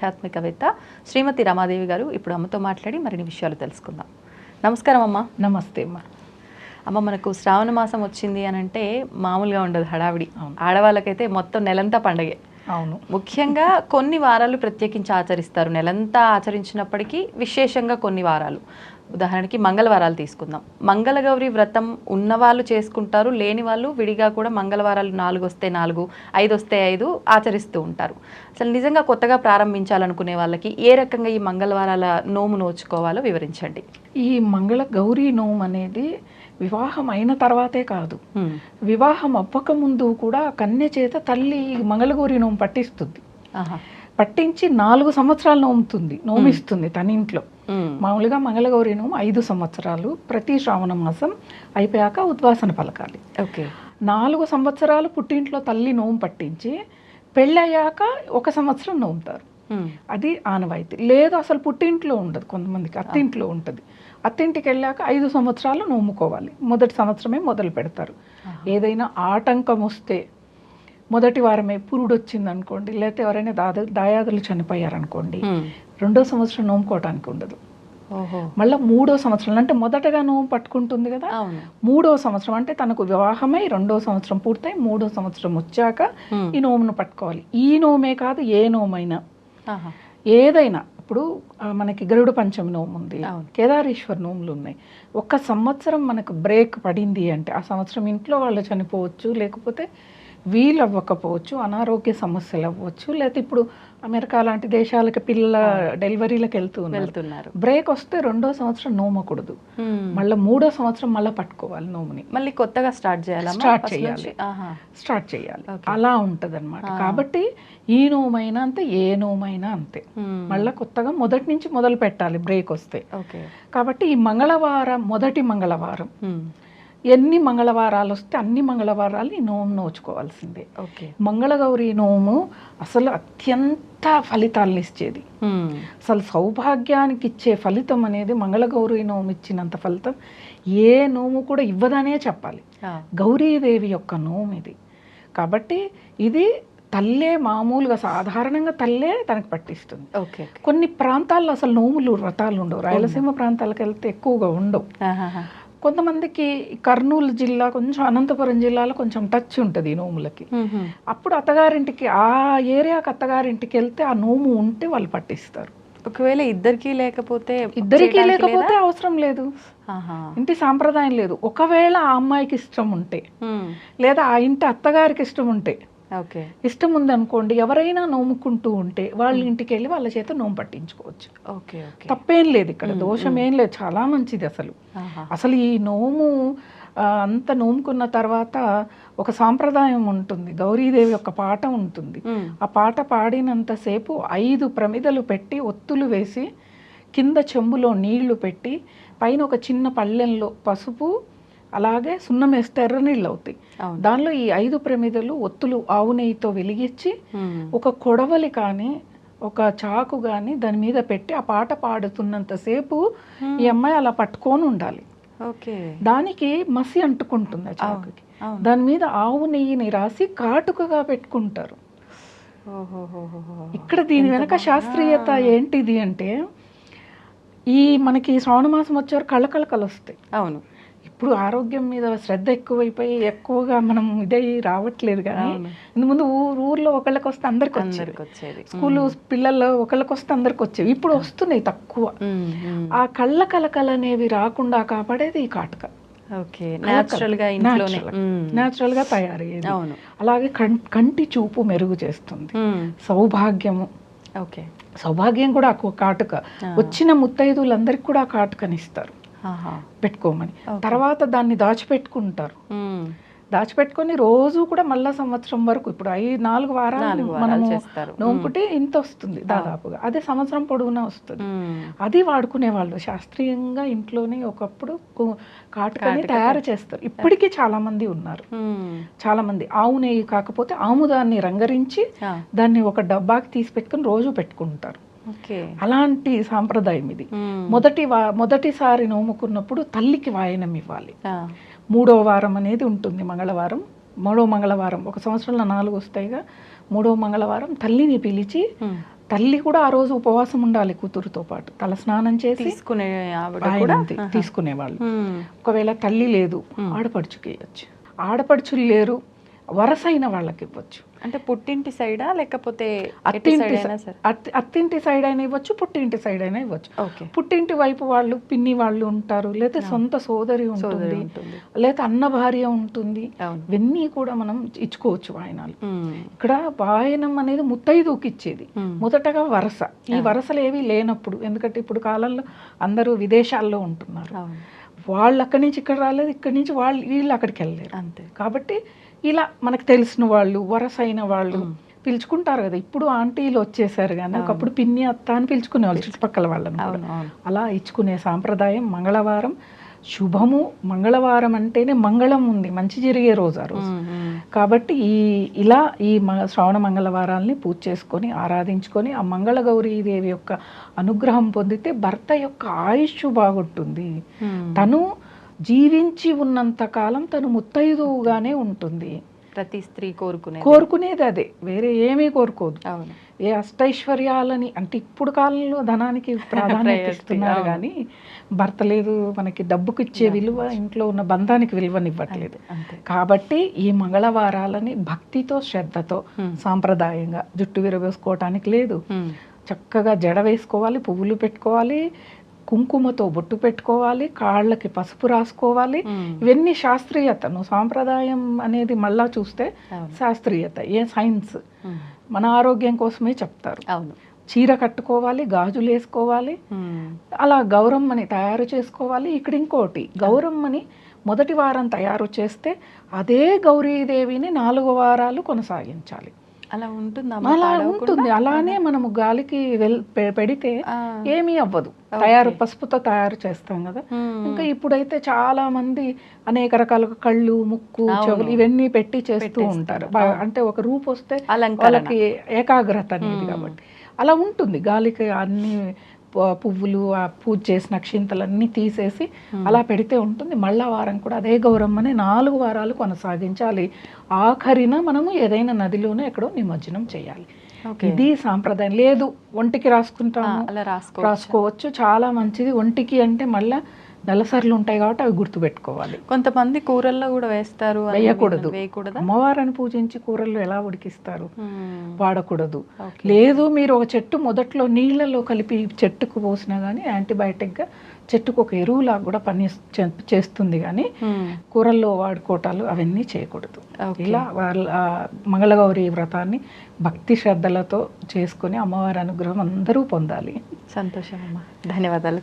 ఆధ్యాత్మికవేత్త శ్రీమతి రమాదేవి గారు. ఇప్పుడు అమ్మతో మాట్లాడి మరిన్ని విషయాలు తెలుసుకుందాం. నమస్కారం అమ్మ. నమస్తే అమ్మ. అమ్మ, మనకు శ్రావణ మాసం వచ్చింది అని అంటే మామూలుగా ఉండదు హడావిడి. ఆడవాళ్ళకైతే మొత్తం నెలంతా పండగే. అవును, ముఖ్యంగా కొన్ని వారాలు ప్రత్యేకించి ఆచరిస్తారు. నెలంతా ఆచరించినప్పటికీ విశేషంగా కొన్ని వారాలు, ఉదాహరణకి మంగళవారాలు తీసుకుందాం. మంగళగౌరి వ్రతం ఉన్నవాళ్ళు చేసుకుంటారు, లేని వాళ్ళు విడిగా కూడా మంగళవారాలు 4 వస్తే 4, 5 వస్తే 5 ఆచరిస్తూ ఉంటారు. అసలు నిజంగా కొత్తగా ప్రారంభించాలనుకునే వాళ్ళకి ఏ రకంగా ఈ మంగళవారాల నోము నోచుకోవాలో వివరించండి. ఈ మంగళ గౌరీ నోము అనేది వివాహం అయిన తర్వాతే కాదు, వివాహం అవ్వక ముందు కూడా కన్య చేత తల్లి మంగళగౌరి నోము పట్టిస్తుంది. పట్టించి 4 సంవత్సరాలు నోమిస్తుంది తన ఇంట్లో. మామూలుగా మంగళగౌరి నోము 5 సంవత్సరాలు, ప్రతి శ్రావణ మాసం అయిపోయాక ఉద్వాసన పలకాలి. ఓకే, 4 సంవత్సరాలు పుట్టింట్లో తల్లి నోము పట్టించి పెళ్ళయ్యాక 1 సంవత్సరం నోముతారు. అది ఆనవాయితీ. లేదు అసలు పుట్టింట్లో ఉండదు, కొంతమందికి అత్తింట్లో ఉంటుంది. అత్తింటికి వెళ్ళాక 5 సంవత్సరాలు నోముకోవాలి. మొదటి సంవత్సరమే మొదలు పెడతారు. ఏదైనా ఆటంకం వస్తే, మొదటి వారమే పురుడు వచ్చింది అనుకోండి, లేకపోతే ఎవరైనా దాయాదులు చనిపోయారనుకోండి, 2వ సంవత్సరం నోముకోవటానికి ఉండదు. మళ్ళీ 3వ సంవత్సరం అంటే మొదటగా నోము పట్టుకుంటుంది కదా, 3వ సంవత్సరం అంటే తనకు వివాహమై 2వ సంవత్సరం పూర్తయి 3వ సంవత్సరం వచ్చాక ఈ నోమును పట్టుకోవాలి. ఈ నోమే కాదు, ఏ నోమైనా ఏదైనా. ఇప్పుడు మనకి గరుడ పంచమి నోము ఉంది, కేదారేశ్వర నోములు ఉన్నాయి. 1 సంవత్సరం మనకు బ్రేక్ పడింది అంటే ఆ సంవత్సరం ఇంట్లో వాళ్ళు చనిపోవచ్చు, లేకపోతే వీలు అవ్వకపోవచ్చు, అనారోగ్య సమస్యలు అవ్వచ్చు, లేకపోతే ఇప్పుడు అమెరికా లాంటి దేశాలకి పిల్లల డెలివరీలకు వెళ్తున్నారు. బ్రేక్ వస్తే 2వ సంవత్సరం నోమకూడదు, మళ్ళీ 3వ సంవత్సరం మళ్ళీ పట్టుకోవాలి నోముని. మళ్ళీ కొత్తగా స్టార్ట్ చేయాలి. అలా ఉంటది అనమాట. కాబట్టి ఈ నోమైనా అంతే, ఏ నోమైనా అంతే, మళ్ళీ కొత్తగా మొదటి నుంచి మొదలు పెట్టాలి బ్రేక్ వస్తే. కాబట్టి ఈ మంగళవారం, మొదటి మంగళవారం, ఎన్ని మంగళవారాలు వస్తే అన్ని మంగళవారాలు ఈ నోము నోచుకోవాల్సిందే. మంగళగౌరి నోము అసలు అత్యంత ఫలితాలను ఇచ్చేది. అసలు సౌభాగ్యానికి ఇచ్చే ఫలితం అనేది మంగళగౌరి నోము ఇచ్చినంత ఫలితం ఏ నోము కూడా ఇవ్వదనే చెప్పాలి. గౌరీదేవి యొక్క నోము ఇది. కాబట్టి ఇది తల్లే మామూలుగా సాధారణంగా తల్లే తనకు పట్టిస్తుంది. కొన్ని ప్రాంతాల్లో అసలు నోములు వ్రతాలు ఉండవు. రాయలసీమ ప్రాంతాలకు వెళ్తే ఎక్కువగా ఉండవు. కొంతమందికి కర్నూలు జిల్లా, కొంచెం అనంతపురం జిల్లాలో కొంచెం టచ్ ఉంటుంది ఈ నోములకి. అప్పుడు అత్తగారింటికి, ఆ ఏరియాకి అత్తగారింటికి వెళ్తే ఆ నోము ఉంటే వాళ్ళు పట్టిస్తారు. ఒకవేళ ఇద్దరికీ లేకపోతే అవసరం లేదు, ఇంటి సాంప్రదాయం లేదు. ఒకవేళ ఆ అమ్మాయికి ఇష్టం ఉంటే, లేదా ఆ ఇంటి అత్తగారికి ఇష్టం ఉంటే, ఇష్టం ఉందనుకోండి, ఎవరైనా నోముకుంటూ ఉంటే వాళ్ళ ఇంటికి వెళ్ళి వాళ్ళ చేత నోము పట్టించుకోవచ్చు. తప్పేం లేదు, ఇక్కడ దోషం ఏం లేదు, చాలా మంచిది. అసలు ఈ నోము అంత నోముకున్న తర్వాత ఒక సాంప్రదాయం ఉంటుంది. గౌరీదేవి యొక్క పాట ఉంటుంది. ఆ పాట పాడినంతసేపు 5 ప్రమిదలు పెట్టి, ఒత్తులు వేసి, కింద చెంబులో నీళ్లు పెట్టి, పైన ఒక చిన్న పళ్ళెంలో పసుపు, అలాగే సున్నం వేస్తే ఎర్ర నీళ్ళు అవుతాయి. దానిలో ఈ 5 ప్రమిదలు ఒత్తులు ఆవు నెయ్యితో వెలిగించి, ఒక కొడవలి కానీ ఒక చాకు కానీ దాని మీద పెట్టి ఆ పాట పాడుతున్నంతసేపు ఈ అమ్మాయి అలా పట్టుకొని ఉండాలి. దానికి మసి అంటుకుంటుంది ఆ చాకుకి. దాని మీద ఆవు నెయ్యిని రాసి కాటుకగా పెట్టుకుంటారు. ఇక్కడ దీని వెనక శాస్త్రీయత ఏంటిది అంటే, ఈ మనకి శ్రావణ మాసం వచ్చేవారు కళ్ళకళకలు వస్తాయి. అవును, ఇప్పుడు ఆరోగ్యం మీద శ్రద్ధ ఎక్కువైపోయి ఎక్కువగా మనం ఇదే రావట్లేదు. కానీ ఇంతకుముందు ఊర్లో ఒకళ్ళకి వస్తే అందరికి వచ్చేది, స్కూలు పిల్లల్లో ఒకళ్ళకి వస్తే అందరికి వచ్చేవి. ఇప్పుడు వస్తున్నాయి తక్కువ. ఆ కళ్ళ కలకలు అనేవి రాకుండా కాపాడేది ఈ కాటుక. న్యాచురల్ గా తయారయ్యేది. అలాగే కంటి చూపు మెరుగు చేస్తుంది, సౌభాగ్యము. సౌభాగ్యం కూడా కాటుక. వచ్చిన ముత్తైదువులందరికీ కూడా కాటుకనిస్తారు పెట్టుకోమని. తర్వాత దాన్ని దాచిపెట్టుకుంటారు. దాచిపెట్టుకొని రోజు కూడా మళ్ళా సంవత్సరం వరకు, ఇప్పుడు 4 వారాలు మనము నోముకుంటే ఇంత వస్తుంది దాదాపుగా. అదే సంవత్సరం పొడవునా వస్తుంది. అది వాడుకునే వాళ్ళు శాస్త్రీయంగా ఇంట్లోనే ఒకప్పుడు కాటుకని తయారు చేస్తారు. ఇప్పటికీ చాలా మంది ఉన్నారు. చాలా మంది ఆవు నెయ్యి కాకపోతే ఆముదాన్ని రంగరించి దాన్ని ఒక డబ్బాకి తీసి పెట్టుకుని రోజు పెట్టుకుంటారు. అలాంటి సాంప్రదాయం ఇది. మొదటిసారి నోముకున్నప్పుడు తల్లికి వాయనం ఇవ్వాలి. 3వ వారం అనేది ఉంటుంది, మంగళవారం. 3వ మంగళవారం, ఒక సంవత్సరంలో 4 వస్తాయిగా, 3వ మంగళవారం తల్లిని పిలిచి తల్లి కూడా ఆ రోజు ఉపవాసం ఉండాలి కూతురుతో పాటు, తల స్నానం చేసి తీసుకునే ఆవిడ ఆయన కూడా అంతే తీసుకునేవాళ్ళు. ఒకవేళ తల్లి లేదు ఆడపడుచుకి ఇవ్వచ్చు, ఆడపడుచులు లేరు వరసైన వాళ్ళకి ఇవ్వచ్చు. అంటే పుట్టింటి సైడా లేకపోతే అత్తింటి సైడ్ అయినా ఇవ్వచ్చు, పుట్టింటి సైడ్ అయినా ఇవ్వచ్చు. ఓకే. పుట్టింటి వైపు వాళ్ళు పిన్ని వాళ్ళు ఉంటారు, లేదా సొంత సోదరి ఉంటుంది, లేదా అన్న భార్య ఉంటుంది, ఇవన్నీ కూడా మనం ఇచ్చుకోవచ్చు వాయనాలు. ఇక్కడ వాయనం అనేది ముత్తైదుకి ఇచ్చేది మొదటగా వరస. ఈ వరసలు ఏవి లేనప్పుడు, ఎందుకంటే ఇప్పుడు కాలంలో అందరూ విదేశాల్లో ఉంటున్నారు, వాళ్ళు అక్కడి నుంచి ఇక్కడ రాలేదు, ఇక్కడి నుంచి వీళ్ళు అక్కడికి వెళ్ళలేరు. అంతే. కాబట్టి ఇలా మనకు తెలిసిన వాళ్ళు వరసైన వాళ్ళు పిలుచుకుంటారు కదా. ఇప్పుడు ఆంటీలు వచ్చేసారు కానీ ఒకప్పుడు పిన్ని అత్త అని పిలుచుకునేవాళ్ళు చుట్టుపక్కల వాళ్ళని. అలా ఇచ్చుకునే సాంప్రదాయం. మంగళవారం శుభము, మంగళవారం అంటేనే మంగళం ఉంది, మంచి జరిగే రోజు ఆ రోజు. కాబట్టి ఇలా ఈ శ్రావణ మంగళవారాల్ని పూజ చేసుకొని ఆరాధించుకొని ఆ మంగళగౌరీదేవి యొక్క అనుగ్రహం పొందితే భర్త యొక్క ఆయుష్ బాగుంటుంది. తను జీవించి ఉన్నంత కాలం తను ముత్తైదువుగానే ఉంటుంది. ప్రతి స్త్రీ కోరుకునేది అదే, వేరే ఏమీ కోరుకోదు. ఏ అష్టైశ్వర్యాలని అంటే ఇప్పుడు కాలంలో ధనానికి ప్రాధాన్యత ఇస్తున్నారు కానీ భర్త లేదు, మనకి డబ్బుకి ఇచ్చే విలువ, ఇంట్లో ఉన్న బంధానికి విలువనివ్వట్లేదు. కాబట్టి ఈ మంగళవారాలని భక్తితో శ్రద్ధతో సాంప్రదాయంగా జుట్టు విరవేసుకోవటానికి లేదు, చక్కగా జడ వేసుకోవాలి, పువ్వులు పెట్టుకోవాలి, కుంకుమతో బొట్టు పెట్టుకోవాలి, కాళ్ళకి పసుపు రాసుకోవాలి. ఇవన్నీ శాస్త్రీయతను, సాంప్రదాయం అనేది మళ్ళా చూస్తే శాస్త్రీయత, ఏ సైన్స్, మన ఆరోగ్యం కోసమే చెప్తారు. చీర కట్టుకోవాలి, గాజులు వేసుకోవాలి, అలా గౌరమ్మని తయారు చేసుకోవాలి. ఇక్కడ ఇంకోటి, గౌరమ్మని మొదటి వారం తయారు చేస్తే అదే గౌరీదేవిని 4 వారాలు కొనసాగించాలి. అలా ఉంటుంది. అలా ఉంటుంది. అలానే మనము గాలికి పెడితే ఏమీ అవ్వదు. పసుపుతో తయారు చేస్తాం కదా. ఇంకా ఇప్పుడైతే చాలా మంది అనేక రకాలుగా కళ్ళు, ముక్కు, చెవులు ఇవన్నీ పెట్టి చేస్తూ ఉంటారు. అంటే ఒక రూపు వస్తే వాళ్ళకి ఏకాగ్రత అనేది. కాబట్టి అలా ఉంటుంది. గాలికి అన్ని పువ్వులు, ఆ పూజ చేసిన అక్షింతలన్నీ తీసేసి అలా పెడితే ఉంటుంది. మళ్ళా వారం కూడా అదే గౌరమ్మని 4 వారాలు కొనసాగించాలి. ఆఖరిన మనము ఏదైనా నదిలోనే ఎక్కడో నిమజ్జనం చేయాలి. ఇది సాంప్రదాయం. లేదు ఒంటికి రాసుకుంటాము, రాసుకోవచ్చు, చాలా మంచిది. ఒంటికి అంటే మళ్ళా నెలసర్లు ఉంటాయి కాబట్టి అవి గుర్తుపెట్టుకోవాలి. కొంతమంది కూరల్లో కూడా వేస్తారు, వేయకూడదు. అమ్మవారిని పూజించి కూరల్లో ఎలా ఉడికిస్తారు, వాడకూడదు. లేదు మీరు ఒక చెట్టు మొదట్లో నీళ్లలో కలిపి చెట్టుకు పోసినా కానీ యాంటీబయాటిక్గా చెట్టుకు ఒక ఎరువులాగా కూడా పని చేస్తుంది, కానీ కూరల్లో వాడుకోవటాలు అవన్నీ చేయకూడదు. ఇలా వాళ్ళ మంగళగౌరి వ్రతాన్ని భక్తి శ్రద్ధలతో చేసుకుని అమ్మవారి అనుగ్రహం అందరూ పొందాలి. సంతోషం అమ్మా, ధన్యవాదాలు.